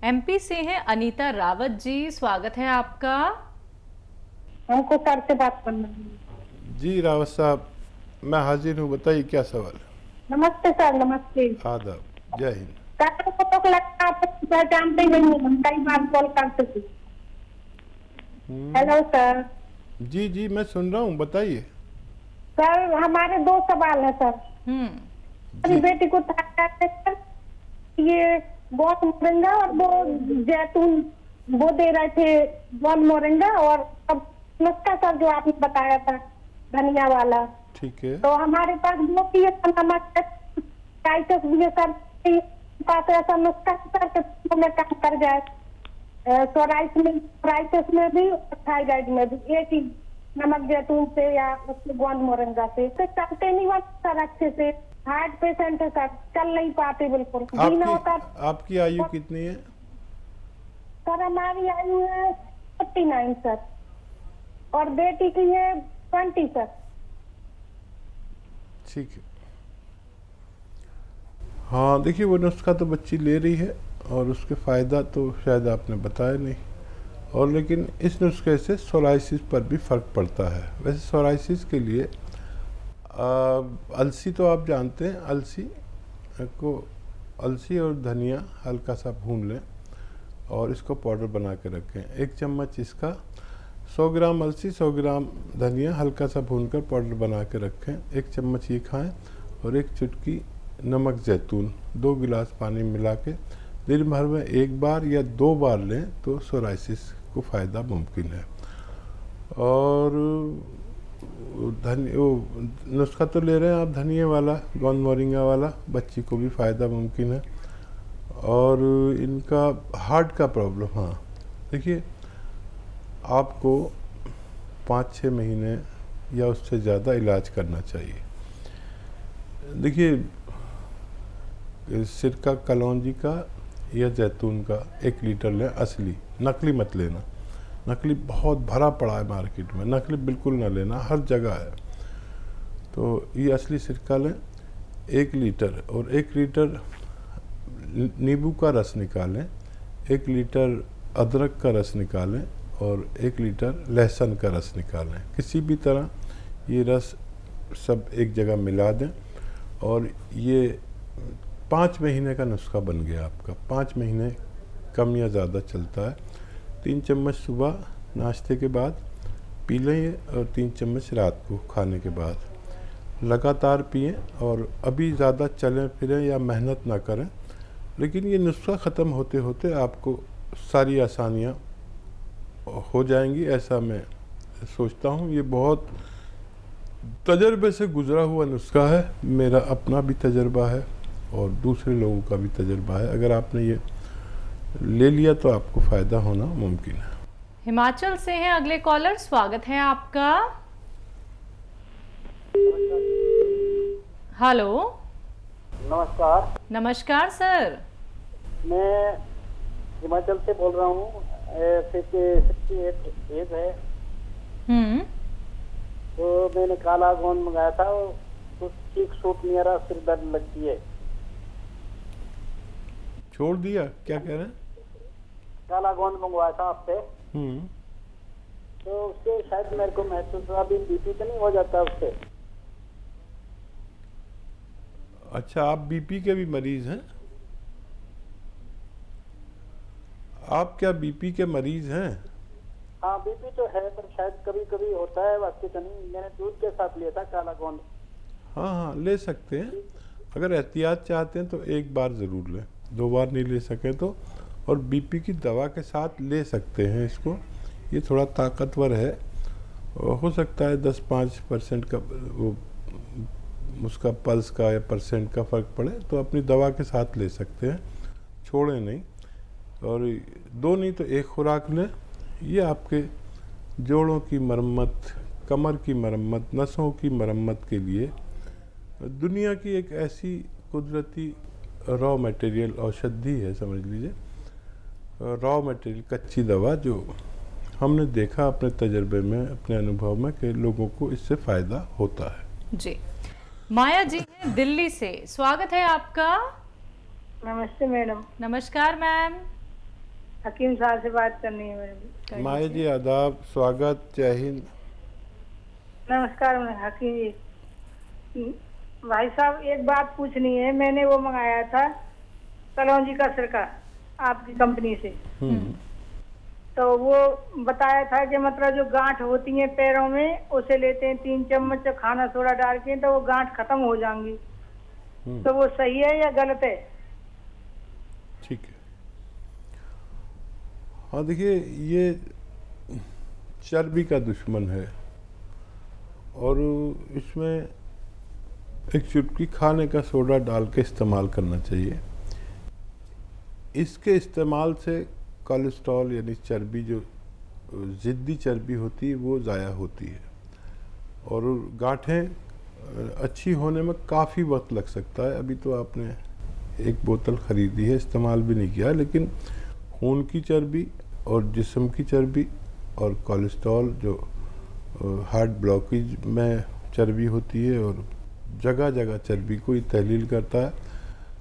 MP से हैं अनीता रावत जी, स्वागत है आपका। हमको सर से बात करना है। जी रावत साहब, मैं हाजिर हूँ, बताइए क्या सवाल है। नमस्ते सर, नमस्ते। आदाब, जय हिंद। सर को तो लगता है आप पहचानते ही नहीं, हम कई बार कॉल करते थे। Hello sir. जी जी, मैं सुन रहा हूँ, बताइए। सर हमारे दो सवाल है सर। मेरी जी बेटी को था सर, ये बहुत मोरिंगा और वो जैतून वो दे रहे थे, बहुत मोरिंगा और अब नुस्खा सर जो आपने बताया था धनिया वाला, ठीक है। तो हमारे पास वो भी है नमक टाइटस भी है सर, पास ऐसा नुस्खा सर कि में काम कर जाए, सोराइटिस में भी थायराइड में भी एक ही नमक जैतून से या उसके गोंद मोरिंगा से चलते नहीं हुआ सर अच्छे से। हार्ट पेशेंट है सर, चल नहीं पाते बिल्कुल। जीना होता। आपकी आयु कितनी है? सर हमारी आयु है 49 सर, और बेटी की है 20 सर। ठीक है। हाँ देखिए, वो नुस्खा तो बच्ची ले रही है और उसके फ़ायदा तो शायद आपने बताया नहीं, और लेकिन इस नुस्खे से सोराइसिस पर भी फ़र्क पड़ता है। वैसे सोराइसिस के लिए अलसी तो आप जानते हैं, अलसी और धनिया हल्का सा भून लें और इसको पाउडर बना के रखें। 1 चम्मच इसका, 100 ग्राम अलसी 100 ग्राम धनिया हल्का सा भूनकर पाउडर बना के रखें। 1 चम्मच ये खाएं और 1 चुटकी नमक जैतून 2 गिलास पानी मिला के दिन भर में 1 बार या 2 बार लें तो सोराइसिस को फ़ायदा मुमकिन है। और नुस्खा तो ले रहे हैं आप धनिए वाला, गोंद मोरिंगा वाला, बच्ची को भी फ़ायदा मुमकिन है। और इनका हार्ट का प्रॉब्लम, हाँ देखिए, आपको 5-6 महीने या उससे ज़्यादा इलाज करना चाहिए। देखिए, सिरका कलौंजी का या जैतून का 1 लीटर लें, असली, नकली मत लेना। नकली बहुत भरा पड़ा है मार्केट में, नकली बिल्कुल ना लेना, हर जगह है। तो ये असली सिरका लें 1 लीटर, और 1 लीटर नींबू का रस निकालें, 1 लीटर अदरक का रस निकालें और 1 लीटर लहसुन का रस निकालें। किसी भी तरह ये रस सब एक जगह मिला दें और ये 5 महीने का नुस्खा बन गया आपका। 5 महीने कम या ज़्यादा चलता है। 3 चम्मच सुबह नाश्ते के बाद पी लें और 3 चम्मच रात को खाने के बाद। लगातार पिएं और अभी ज़्यादा चलें फिरें या मेहनत ना करें, लेकिन ये नुस्खा ख़त्म होते होते आपको सारी आसानियाँ हो जाएंगी, ऐसा मैं सोचता हूँ। ये बहुत तजर्बे से गुज़रा हुआ नुस्खा है, मेरा अपना भी तजर्बा है और दूसरे लोगों का भी तजर्बा है। अगर आपने ये ले लिया तो आपको फ़ायदा होना मुमकिन है। हिमाचल से हैं अगले कॉलर, स्वागत है आपका। हेलो, नमस्कार। नमस्कार सर। मैं हिमाचल से बोल रहा हूँ। 68 एज है। तो मैंने काला गोंद मंगाया था, तो ठीक सूट नहीं आ रहा, सिर दर्द लगती है। छोड़ दिया? क्या कह रहे हैं? काला गोंद मंगवाया था आपसे, तो उससे शायद मेरे को महसूस हुआ अभी बीपी तो नहीं हो जाता उससे। अच्छा, आप बीपी के भी मरीज हैं? आप क्या बीपी के मरीज हैं? हाँ बीपी तो है, पर शायद कभी कभी होता है, बाकी तो नहीं। मैंने दूध के साथ लिया था काला गोंद। हाँ हाँ, ले सकते हैं। अगर एहतियात चाहते हैं तो 1 बार ज़रूर लें, 2 बार नहीं ले सके तो। और बीपी की दवा के साथ ले सकते हैं इसको। ये थोड़ा ताकतवर है, हो सकता है 10-5% का वो उसका पल्स का या परसेंट का फ़र्क पड़े, तो अपनी दवा के साथ ले सकते हैं, छोड़ें नहीं। और 2 नहीं तो 1 खुराक लें। ये आपके जोड़ों की मरम्मत, कमर की मरम्मत, नसों की मरम्मत के लिए दुनिया की एक ऐसी कुदरती रॉ मटेरियल औषधि है, समझ लीजिए, रॉ मटेरियल, कच्ची दवा, जो हमने देखा अपने तजर्बे में, अपने अनुभव में, कि लोगों को इससे फ़ायदा होता है। जी। माया जी हैं दिल्ली से, स्वागत है आपका। नमस्ते मैडम। नमस्कार मैम। हकीम साहब से बात करनी है मेरे। माया जी आदाब, स्वागत, जय हिंद। नमस्कार हकीम जी। भाई साहब एक बात पूछनी है, मैंने वो मंगाया था कलौंजी का सिरका आपकी कंपनी से, तो वो बताया था कि मतलब जो गांठ होती है पैरों में उसे लेते हैं 3 चम्मच खाना सोडा डाल के तो वो गांठ खत्म हो जाएंगी, तो वो सही है या गलत है? ठीक है। हाँ देखिए, ये चर्बी का दुश्मन है और इसमें एक चुटकी खाने का सोडा डाल के इस्तेमाल करना चाहिए। इसके इस्तेमाल से कोलेस्ट्रॉल यानी चर्बी, जो ज़िद्दी चर्बी होती है, वो ज़ाया होती है और गांठें अच्छी होने में काफ़ी वक्त लग सकता है। अभी तो आपने एक बोतल ख़रीदी है, इस्तेमाल भी नहीं किया, लेकिन खून की चर्बी और जिस्म की चर्बी और कोलेस्ट्रॉल, जो हार्ट ब्लॉकेज में चर्बी होती है और जगह जगह चर्बी को तहलील करता है,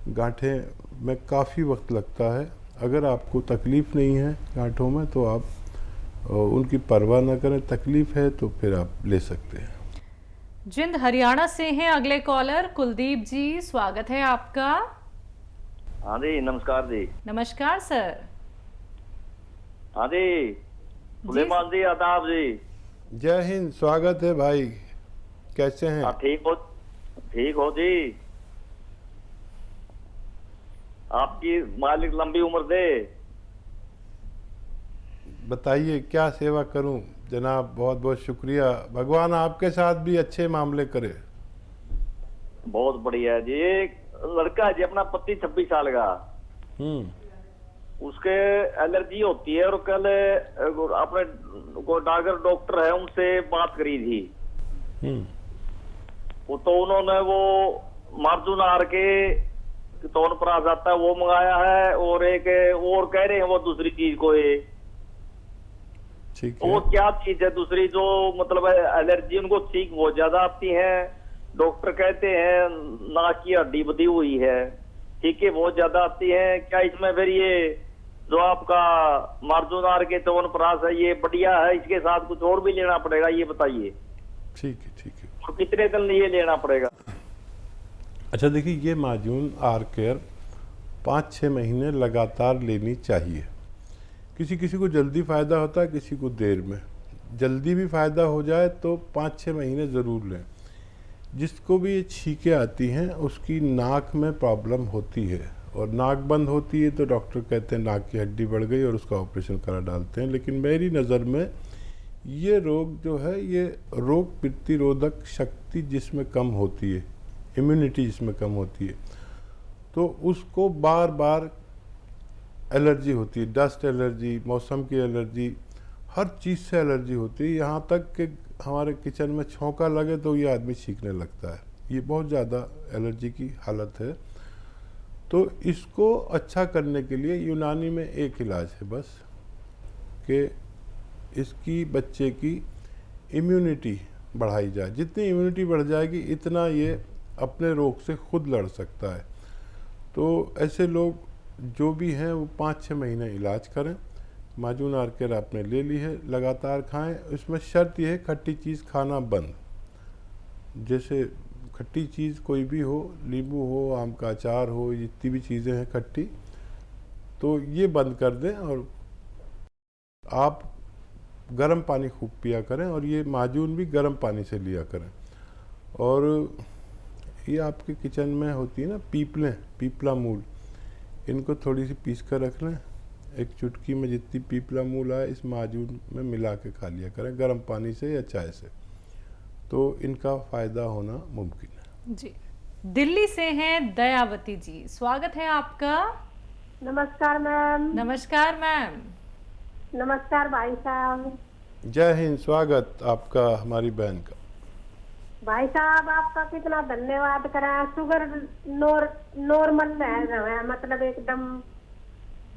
गांठें में काफ़ी वक्त लगता है। अगर आपको तकलीफ़ नहीं है गांठों में तो आप उनकी परवाह ना करें, तकलीफ़ है तो फिर आप ले सकते हैं। जिंद हरियाणा से हैं अगले कॉलर कुलदीप जी, स्वागत है आपका। हाँ जी, नमस्कार जी। नमस्कार सर। हाँ जी, सुलेमान जी, आदाब जी। जय हिंद, स्वागत है भाई, कैसे हैं? ठीक हो जी। आपकी मालिक लंबी उम्र दे। बताइए क्या सेवा करूं जनाब, बहुत बहुत शुक्रिया। भगवान आपके साथ भी अच्छे मामले करे। बहुत बढ़िया जी। एक लड़का है जी, अपना पति 26 साल का, उसके एलर्जी होती है और कल अपने डॉक्टर है उनसे बात करी थी, वो तो उन्होंने वो मार्जुनार के तौर पर आ जाता है वो मंगाया है और एक और कह रहे हैं वो दूसरी चीज को है। ठीक है। वो क्या चीज है दूसरी जो मतलब एलर्जी उनको छींक बहुत ज्यादा आती है, डॉक्टर कहते हैं नाक की हड्डी बधी हुई है, छींकें बहुत ज्यादा आती है। क्या इसमें फिर ये जो आपका मार्जुनार के च्यवनप्राश है ये बढ़िया है, इसके साथ कुछ और भी लेना पड़ेगा, ये बताइए। ठीक है, ठीक है। और कितने दिन ये लेना पड़ेगा? अच्छा देखिए, ये माजून आर केयर 5-6 महीने लगातार लेनी चाहिए। किसी किसी को जल्दी फ़ायदा होता है, किसी को देर में। जल्दी भी फ़ायदा हो जाए तो 5-6 महीने ज़रूर लें। जिसको भी ये छींकें आती हैं उसकी नाक में प्रॉब्लम होती है और नाक बंद होती है तो डॉक्टर कहते हैं नाक की हड्डी बढ़ गई और उसका ऑपरेशन करा डालते हैं। लेकिन मेरी नज़र में ये रोग जो है, ये रोग प्रतिरोधक शक्ति जिसमें कम होती है, इम्यूनिटी जिसमें कम होती है, तो उसको बार बार एलर्जी होती है। डस्ट एलर्जी, मौसम की एलर्जी, हर चीज़ से एलर्जी होती है। यहाँ तक कि हमारे किचन में छौंका लगे तो ये आदमी छींकने लगता है। ये बहुत ज़्यादा एलर्जी की हालत है। तो इसको अच्छा करने के लिए यूनानी में एक इलाज है बस, कि इसकी बच्चे की इम्यूनिटी बढ़ाई जाए। जितनी इम्यूनिटी बढ़ जाएगी इतना ये अपने रोग से खुद लड़ सकता है। तो ऐसे लोग जो भी हैं वो 5-6 महीने इलाज करें। माजून आर केयर आपने ले ली है, लगातार खाएं। इसमें शर्त यह है खट्टी चीज़ खाना बंद। जैसे खट्टी चीज़ कोई भी हो, नींबू हो, आम का अचार हो, जितनी भी चीज़ें हैं खट्टी, तो ये बंद कर दें और आप गर्म पानी खूब पिया करें और ये माजून भी गर्म पानी से लिया करें। और ये आपके किचन में होती है ना पीपलें, पीपला मूल, इनको थोड़ी सी पीस कर रख लें। एक चुटकी में जितनी पीपला मूल आए इस माजून में मिला के खा लिया करें गर्म पानी से या चाय से, तो इनका फ़ायदा होना मुमकिन है। जी, दिल्ली से हैं दयावती जी, स्वागत है आपका। नमस्कार मैम। नमस्कार मैम। नमस्कार भाई साहब। जय हिंद, स्वागत आपका हमारी बहन का। भाई साहब आपका कितना धन्यवाद करा। शुगर नॉर्मल है, मतलब एकदम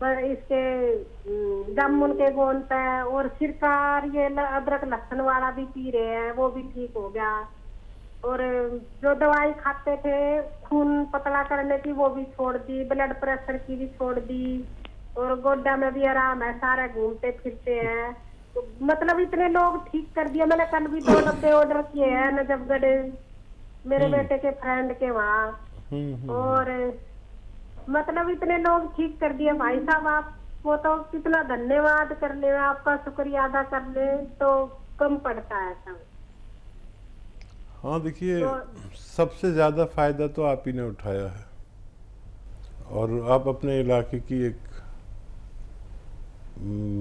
इसके दम उनके गोंद पे, और सिरका ये अदरक लहसुन वाला भी पी रहे हैं, वो भी ठीक हो गया। और जो दवाई खाते थे खून पतला करने की वो भी छोड़ दी, ब्लड प्रेशर की भी छोड़ दी, और गोड्डा में भी आराम है, सारे घूमते फिरते हैं। तो मतलब इतने लोग ठीक कर दिया। मैंने कल भी 2 डब्बे ऑर्डर किए हैं नजफगढ़, मेरे बेटे के फ्रेंड के वहाँ। और मतलब इतने लोग ठीक कर दिए भाई साहब। आप वो तो कितना धन्यवाद कर ले, आपका शुक्रिया अदा कर ले तो कम पड़ता है सब। हाँ देखिए, सबसे ज़्यादा फ़ायदा तो आप ही ने उठाया है, और आप अपने इलाके की एक,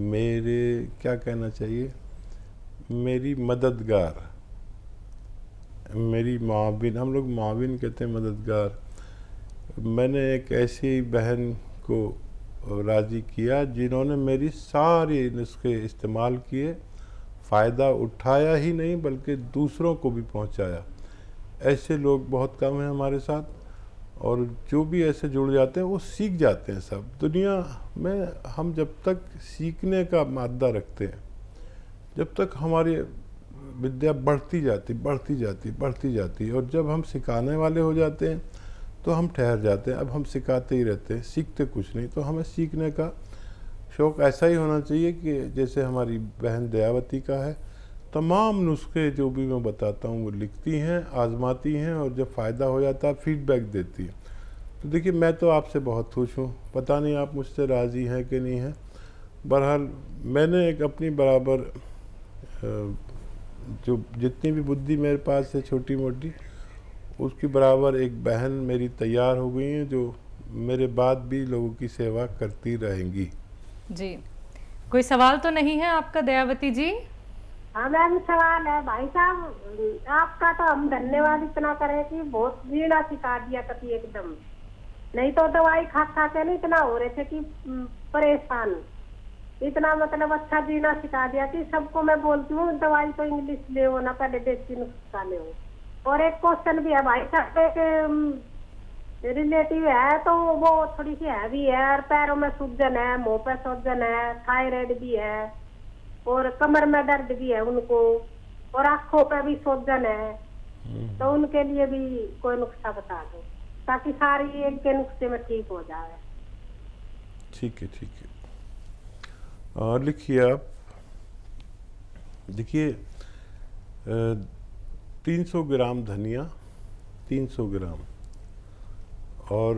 मेरे क्या कहना चाहिए, मेरी मददगार, मेरी माविन, हम लोग माविन कहते हैं, मददगार। मैंने एक ऐसी बहन को राज़ी किया जिन्होंने मेरी सारी नुस्खे इस्तेमाल किए, फ़ायदा उठाया ही नहीं बल्कि दूसरों को भी पहुंचाया। ऐसे लोग बहुत कम हैं हमारे साथ, और जो भी ऐसे जुड़ जाते हैं वो सीख जाते हैं। सब दुनिया में हम जब तक सीखने का मादा रखते हैं, जब तक हमारी विद्या बढ़ती जाती, और जब हम सिखाने वाले हो जाते हैं तो हम ठहर जाते हैं। अब हम सिखाते ही रहते हैं, सीखते कुछ नहीं। तो हमें सीखने का शौक़ ऐसा ही होना चाहिए कि जैसे हमारी बहन दयावती का है। तमाम नुस्खे जो भी मैं बताता हूँ वो लिखती हैं, आजमाती हैं, और जब फ़ायदा हो जाता है फीडबैक देती हैं। तो देखिए, मैं तो आपसे बहुत खुश हूँ, पता नहीं आप मुझसे राज़ी हैं कि नहीं हैं। बहरहाल मैंने एक अपनी बराबर जो जितनी भी बुद्धि मेरे पास है छोटी मोटी, उसकी बराबर एक बहन मेरी तैयार हो गई हैं जो मेरे बाद भी लोगों की सेवा करती रहेंगी। जी, कोई सवाल तो नहीं है आपका दयावती जी? हाँ मैम, सवाल है भाई साहब। आपका तो हम धन्यवाद इतना करें कि बहुत जीना सिखा दिया कभी एकदम। नहीं तो दवाई खा खा के नहीं इतना हो रहे थे कि परेशान। इतना मतलब अच्छा जीना सिखा दिया कि सबको मैं बोलती हूँ दवाई तो इंग्लिश ले हो ना, पहले देसी नुस्खा ले हो। और एक क्वेश्चन भी है भाई साहब, एक रिलेटिव है तो वो थोड़ी सी हैवी है, और पैरों में सूजन है, मुंह पे सूजन है, थायराइड भी है, और कमर में दर्द भी है उनको, और आंखों पे भी सूजन है। तो उनके लिए भी कोई नुस्खा बता दो ताकि सारी एक के नुस्खे में ठीक हो जाए। ठीक है, ठीक है। और लिखिए आप, देखिए 300 ग्राम धनिया, 300 ग्राम, और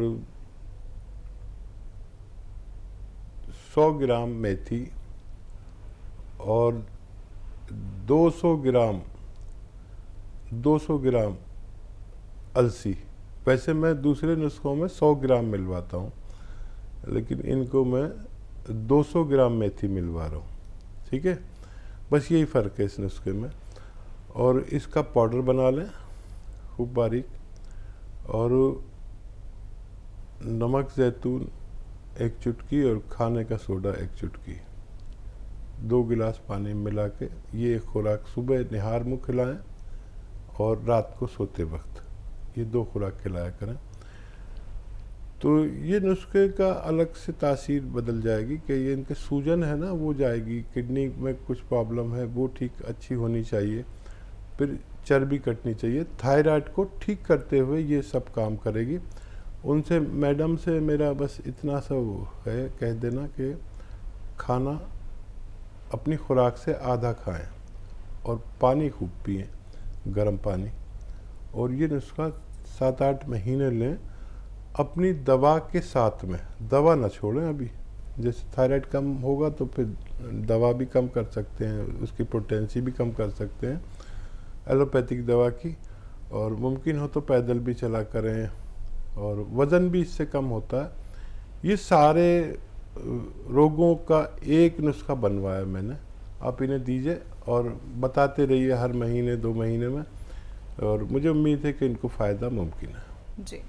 100 ग्राम मेथी, और 200 ग्राम अलसी। वैसे मैं दूसरे नुस्खों में 100 ग्राम मिलवाता हूँ, लेकिन इनको मैं 200 ग्राम मेथी मिलवा रहा हूँ। ठीक है, बस यही फ़र्क है इस नुस्खे में। और इसका पाउडर बना लें खूब बारीक, और नमक ज़ैतून 1 चुटकी और खाने का सोडा 1 चुटकी, 2 गिलास पानी मिला के ये खुराक सुबह निहार मुँह खिलाएं, और रात को सोते वक्त ये 2 खुराक खिलाया करें। तो ये नुस्खे का अलग से तासीर बदल जाएगी कि ये इनके सूजन है ना वो जाएगी, किडनी में कुछ प्रॉब्लम है वो ठीक अच्छी होनी चाहिए, फिर चर्बी कटनी चाहिए, थायराइड को ठीक करते हुए ये सब काम करेगी। उनसे मैडम से मेरा बस इतना सा वो है, कह देना कि खाना अपनी खुराक से आधा खाएं, और पानी खूब पिएं, गर्म पानी। और ये नुस्खा 7-8 महीने लें अपनी दवा के साथ में। दवा ना छोड़ें अभी, जैसे थायराइड कम होगा तो फिर दवा भी कम कर सकते हैं, उसकी पोटेंसी भी कम कर सकते हैं एलोपैथिक दवा की, और मुमकिन हो तो पैदल भी चला करें, और वज़न भी इससे कम होता है। ये सारे रोगों का एक नुस्खा बनवाया मैंने, आप इन्हें दीजिए और बताते रहिए हर महीने 2 महीने में, और मुझे उम्मीद है कि इनको फ़ायदा मुमकिन है। जी।